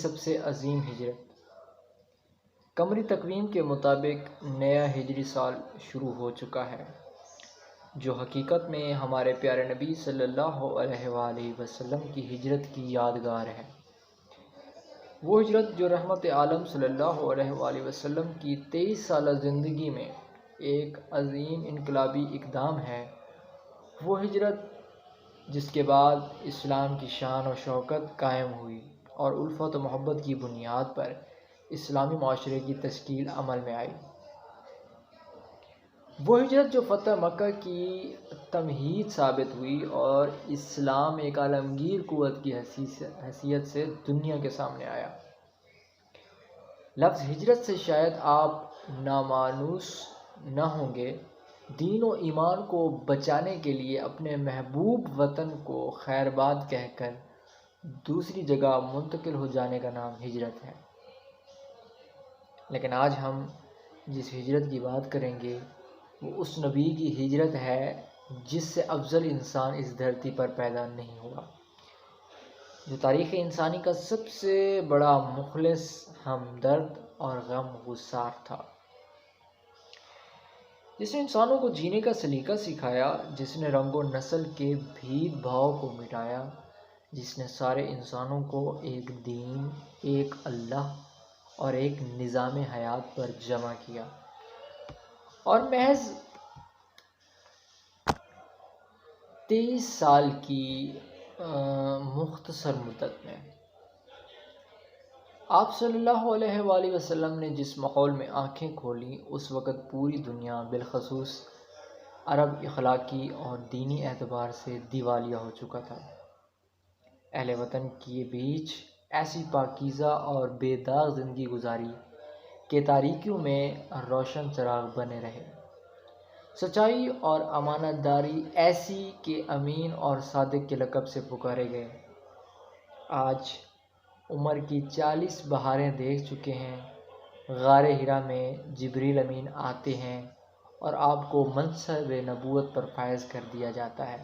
سب سے عظیم ہجرت۔ قمری تقویم کے مطابق نیا ہجری سال شروع ہو چکا ہے، جو حقیقت میں ہمارے پیارے نبی صلی اللہ علیہ وآلہ وسلم کی ہجرت کی یادگار ہے۔ وہ ہجرت جو رحمت عالم صلی اللہ علیہ وآلہ وسلم کی 23 سالہ زندگی میں ایک عظیم انقلابی اقدام ہے۔ وہ ہجرت جس کے بعد اسلام کی شان و شوکت قائم ہوئی اور الفت و محبت کی بنیاد پر اسلامی معاشرے کی تشکیل عمل میں آئی۔ وہ ہجرت جو فتح مکہ کی تمہید ثابت ہوئی اور اسلام ایک عالمگیر قوت کی حیثیت سے دنیا کے سامنے آیا۔ لفظ ہجرت سے شاید آپ نامانوس نہ ہوں گے۔ دین و ایمان کو بچانے کے لیے اپنے محبوب وطن کو خیر باد کہہ کر دوسری جگہ منتقل ہو جانے کا نام ہجرت ہے۔ لیکن آج ہم جس ہجرت کی بات کریں گے وہ اس نبی کی ہجرت ہے جس سے افضل انسان اس دھرتی پر پیدا نہیں ہوا، جو تاریخ انسانی کا سب سے بڑا مخلص، ہمدرد اور غم گسار تھا، جس نے انسانوں کو جینے کا سلیقہ سکھایا، جس نے رنگ و نسل کے بھید بھاؤ کو مٹایا، جس نے سارے انسانوں کو ایک دین، ایک اللہ اور ایک نظام حیات پر جمع کیا، اور محض 23 سال کی مختصر مدت میں آپ صلی اللہ علیہ وآلہ وسلم نے جس ماحول میں آنکھیں کھولیں، اس وقت پوری دنیا بالخصوص عرب اخلاقی اور دینی اعتبار سے دیوالیہ ہو چکا تھا۔ اہل وطن کے بیچ ایسی پاکیزہ اور بے داغ زندگی گزاری کہ تاریکیوں میں روشن چراغ بنے رہے، سچائی اور امانت داری ایسی کہ امین اور صادق کے لقب سے پکارے گئے۔ آج عمر کی 40 بہاریں دیکھ چکے ہیں، غار حرا میں جبریل امین آتے ہیں اور آپ کو منصب نبوت پر فائز کر دیا جاتا ہے۔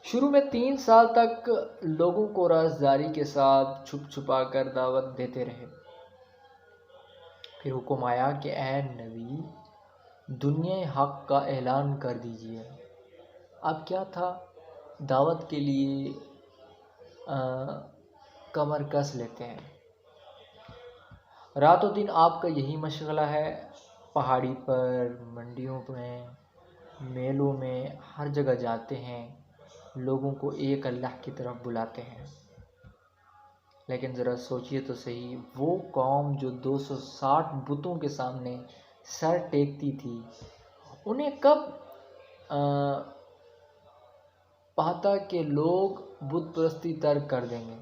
شروع میں 3 سال تک لوگوں کو رازداری کے ساتھ چھپ چھپا کر دعوت دیتے رہے۔ پھر حکم آیا کہ اے نبی، دنیا حق کا اعلان کر دیجئے۔ اب کیا تھا، دعوت کے لیے کمر کس لیتے ہیں۔ رات و دن آپ کا یہی مشغلہ ہے، پہاڑی پر، منڈیوں میں، میلوں میں، ہر جگہ جاتے ہیں، لوگوں کو ایک اللہ کی طرف بلاتے ہیں۔ لیکن ذرا سوچئے تو صحیح، وہ قوم جو 260 بتوں کے سامنے سر ٹیکتی تھی، انہیں کب پاتا کہ لوگ بت پرستی ترک کر دیں گے؟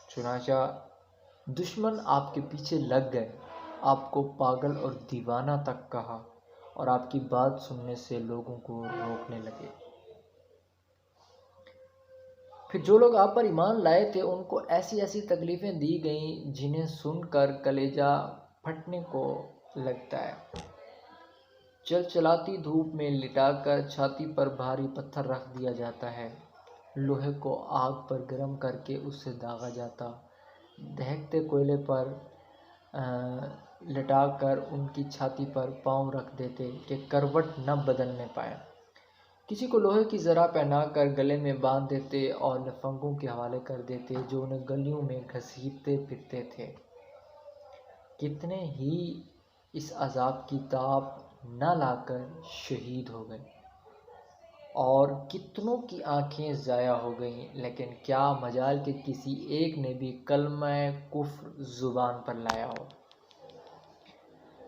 چنانچہ دشمن آپ کے پیچھے لگ گئے، آپ کو پاگل اور دیوانہ تک کہا اور آپ کی بات سننے سے لوگوں کو روکنے لگے۔ پھر جو لوگ آپ پر ایمان لائے تھے ان کو ایسی ایسی تکلیفیں دی گئیں جنہیں سن کر کلیجہ پھٹنے کو لگتا ہے۔ چلچلاتی دھوپ میں لٹا کر چھاتی پر بھاری پتھر رکھ دیا جاتا ہے، لوہے کو آگ پر گرم کر کے اس سے داغا جاتا، دہکتے کوئلے پر لٹا کر ان کی چھاتی پر پاؤں رکھ دیتے کہ کروٹ نہ بدلنے پائے، کسی کو لوہے کی زرہ پہنا کر گلے میں باندھ دیتے اور لفنگوں کے حوالے کر دیتے جو انہیں گلیوں میں گھسیٹتے پھرتے تھے۔ کتنے ہی اس عذاب کی تاب نہ لا کر شہید ہو گئے اور کتنوں کی آنکھیں ضائع ہو گئیں، لیکن کیا مجال کہ کسی ایک نے بھی کلمہ کفر زبان پر لایا ہو۔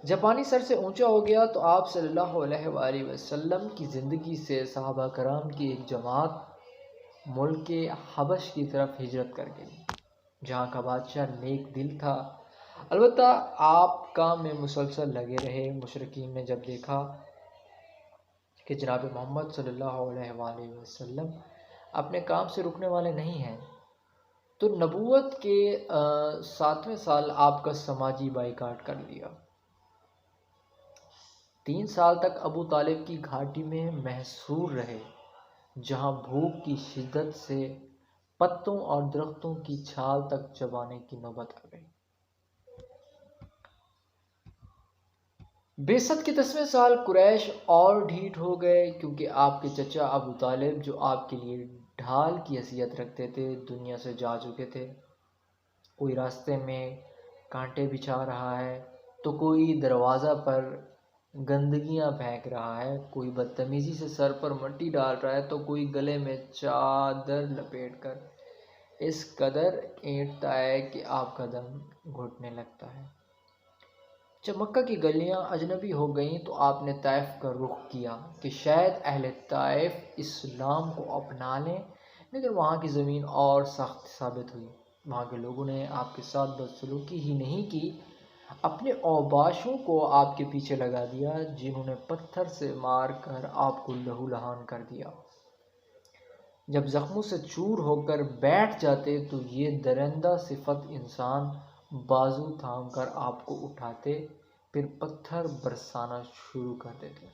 جب پانی سر سے اونچا ہو گیا تو آپ صلی اللہ علیہ وآلہ وسلم کی زندگی سے صحابہ کرام کی ایک جماعت ملک حبش کی طرف ہجرت کر گئی، جہاں کا بادشاہ نیک دل تھا۔ البتہ آپ کام میں مسلسل لگے رہے۔ مشرکین نے جب دیکھا کہ جناب محمد صلی اللہ علیہ وآلہ وسلم اپنے کام سے رکنے والے نہیں ہیں، تو نبوت کے 7ویں سال آپ کا سماجی بائیکاٹ کر دیا۔ 3 سال تک ابو طالب کی گھاٹی میں محصور رہے، جہاں بھوک کی شدت سے پتوں اور درختوں کی چھال تک چبانے کی نوبت آ گئی۔ بعثت کے 10ویں سال قریش اور ڈھیٹ ہو گئے، کیونکہ آپ کے چچا ابو طالب جو آپ کے لیے ڈھال کی حیثیت رکھتے تھے دنیا سے جا چکے تھے۔ کوئی راستے میں کانٹے بچھا رہا ہے تو کوئی دروازہ پر گندگیاں پھینک رہا ہے، کوئی بدتمیزی سے سر پر مٹی ڈال رہا ہے تو کوئی گلے میں چادر لپیٹ کر اس قدر اینٹتا ہے کہ آپ کا دم گھٹنے لگتا ہے۔ جب مکہ کی گلیاں اجنبی ہو گئیں تو آپ نے طائف کا رخ کیا کہ شاید اہل طائف اسلام کو اپنا لیں، لیکن وہاں کی زمین اور سخت ثابت ہوئی۔ وہاں کے لوگوں نے آپ کے ساتھ بدسلوکی ہی نہیں کی، اپنے اوباشوں کو آپ کے پیچھے لگا دیا، جنہوں نے پتھر سے مار کر آپ کو لہو لہان کر دیا۔ جب زخموں سے چور ہو کر بیٹھ جاتے تو یہ درندہ صفت انسان بازو تھام کر آپ کو اٹھاتے، پھر پتھر برسانا شروع کر دیتے۔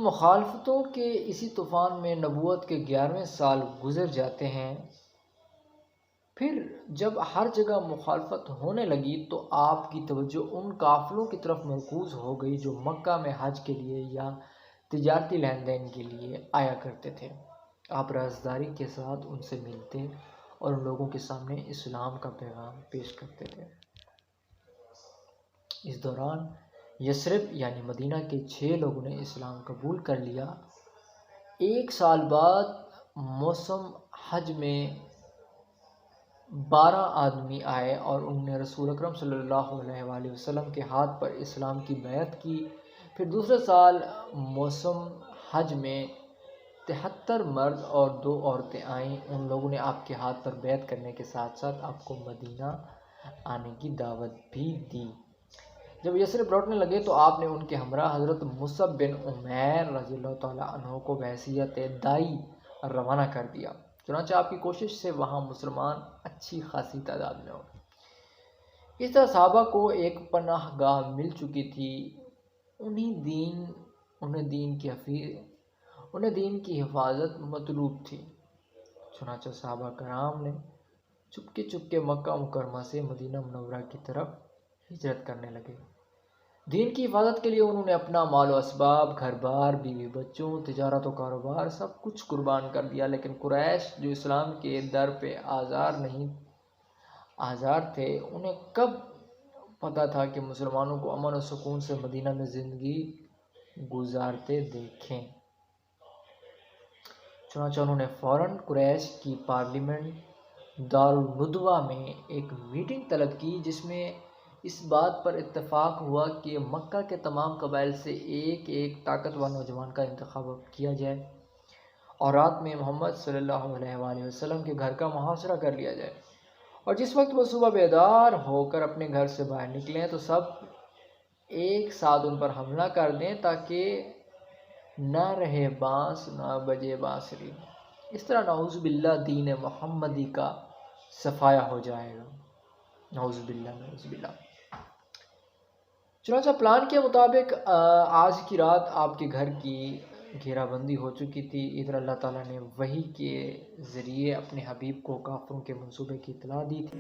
مخالفتوں کے اسی طوفان میں نبوت کے 11ویں سال گزر جاتے ہیں۔ پھر جب ہر جگہ مخالفت ہونے لگی تو آپ کی توجہ ان قافلوں کی طرف مرکوز ہو گئی جو مکہ میں حج کے لیے یا تجارتی لین دین کے لیے آیا کرتے تھے۔ آپ رازداری کے ساتھ ان سے ملتے اور ان لوگوں کے سامنے اسلام کا پیغام پیش کرتے تھے۔ اس دوران یثرب یعنی مدینہ کے 6 لوگوں نے اسلام قبول کر لیا۔ 1 سال بعد موسم حج میں 12 آدمی آئے اور انہوں نے رسول اکرم صلی اللہ علیہ وآلہ وسلم کے ہاتھ پر اسلام کی بیعت کی۔ پھر دوسرے سال موسم حج میں 73 مرد اور 2 عورتیں آئیں۔ ان لوگوں نے آپ کے ہاتھ پر بیعت کرنے کے ساتھ ساتھ آپ کو مدینہ آنے کی دعوت بھی دی۔ جب یثرب لوٹنے لگے تو آپ نے ان کے ہمراہ حضرت مصعب بن عمیر رضی اللہ تعالیٰ عنہ کو بحیثیت داعی روانہ کر دیا۔ چنانچہ آپ کی کوشش سے وہاں مسلمان اچھی خاصی تعداد میں ہو گئے۔ اس طرح صحابہ کو ایک پناہ گاہ مل چکی تھی۔ انہیں دین کی حفاظت مطلوب تھی۔ چنانچہ صحابہ کرام نے چپکے مکہ مکرمہ سے مدینہ منورہ کی طرف ہجرت کرنے لگے۔ دین کی حفاظت کے لیے انہوں نے اپنا مال و اسباب، گھر بار، بیوی بچوں، تجارت و کاروبار سب کچھ قربان کر دیا، لیکن قریش جو اسلام کے در پہ آزار تھے، انہیں کب پتہ تھا کہ مسلمانوں کو امن و سکون سے مدینہ میں زندگی گزارتے دیکھیں۔ چنانچہ انہوں نے فوراً قریش کی پارلیمنٹ دارالندوہ میں ایک میٹنگ طلب کی، جس میں اس بات پر اتفاق ہوا کہ مکہ کے تمام قبائل سے ایک طاقتور نوجوان کا انتخاب کیا جائے اور رات میں محمد صلی اللہ علیہ وآلہ وسلم کے گھر کا محاصرہ کر لیا جائے، اور جس وقت وہ صبح بیدار ہو کر اپنے گھر سے باہر نکلیں تو سب ایک ساتھ ان پر حملہ کر دیں، تاکہ نہ رہے بانس نہ بجے بانسری۔ اس طرح نعوذ باللہ دین محمدی کا صفایا ہو جائے گا۔ نعوذ باللہ۔ چنانچہ پلان کے مطابق آج کی رات آپ کے گھر کی گھیرا بندی ہو چکی تھی۔ ادھر اللہ تعالیٰ نے وحی کے ذریعے اپنے حبیب کو کافروں کے منصوبے کی اطلاع دی تھی۔